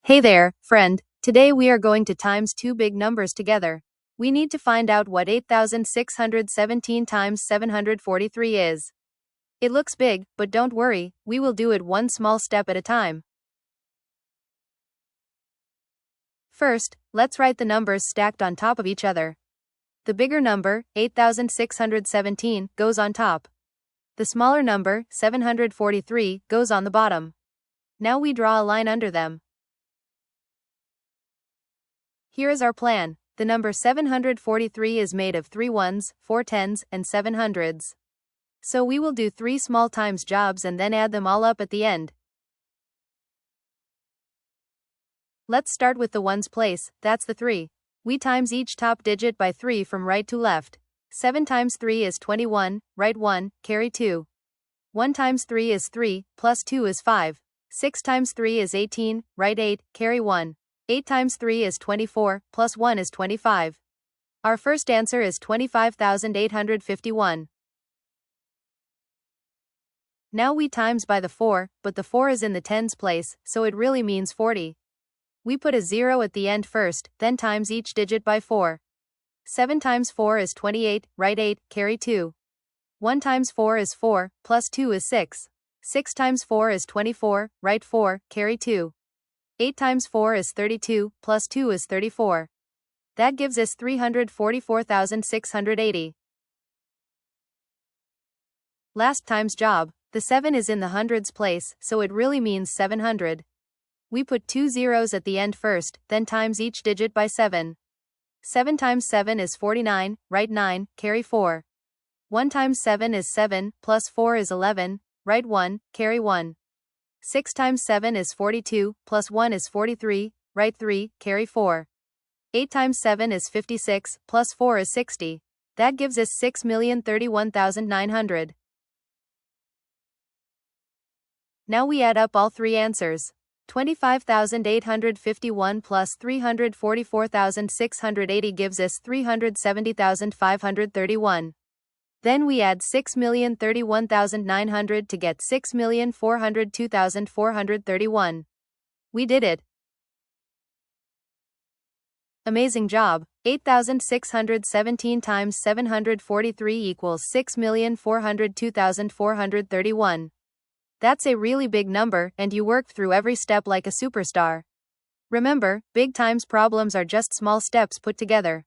Hey there, friend. Today we are going to times two big numbers together. We need to find out what 8,617 times 743 is. It looks big, but don't worry, we will do it one small step at a time. First, let's write the numbers stacked on top of each other. The bigger number, 8,617, goes on top. The smaller number, 743, goes on the bottom. Now we draw a line under them. Here is our plan. The number 743 is made of 3 ones, 4 tens, and 7 hundreds. So we will do 3 small times jobs and then add them all up at the end. Let's start with the ones place, that's the 3. We times each top digit by 3 from right to left. 7 times 3 is 21, right 1, carry 2. 1 times 3 is 3, plus 2 is 5. 6 times 3 is 18, right 8, carry 1. 8 times 3 is 24, plus 1 is 25. Our first answer is 25,851. Now we times by the 4, but the 4 is in the tens place, so it really means 40. We put a 0 at the end first, then times each digit by 4. 7 times 4 is 28, right 8, carry 2. 1 times 4 is 4, plus 2 is 6. 6 times 4 is 24, right 4, carry 2. 8 times 4 is 32, plus 2 is 34. That gives us 344,680. Last times job. The 7 is in the hundreds place, so it really means 700. We put 2 zeros at the end first, then times each digit by 7. 7 times 7 is 49, right 9, carry 4. 1 times 7 is 7, plus 4 is 11, right 1, carry 1. 6 times 7 is 42, plus 1 is 43, right 3, carry 4. 8 times 7 is 56, plus 4 is 60. That gives us 6,031,900. Now we add up all three answers. 25,851 plus 344,680 gives us 370,531. Then we add 6,031,900 to get 6,402,431. We did it. Amazing job. 8,617 times 743 equals 6,402,431. That's a really big number, and you worked through every step like a superstar. Remember, big times problems are just small steps put together.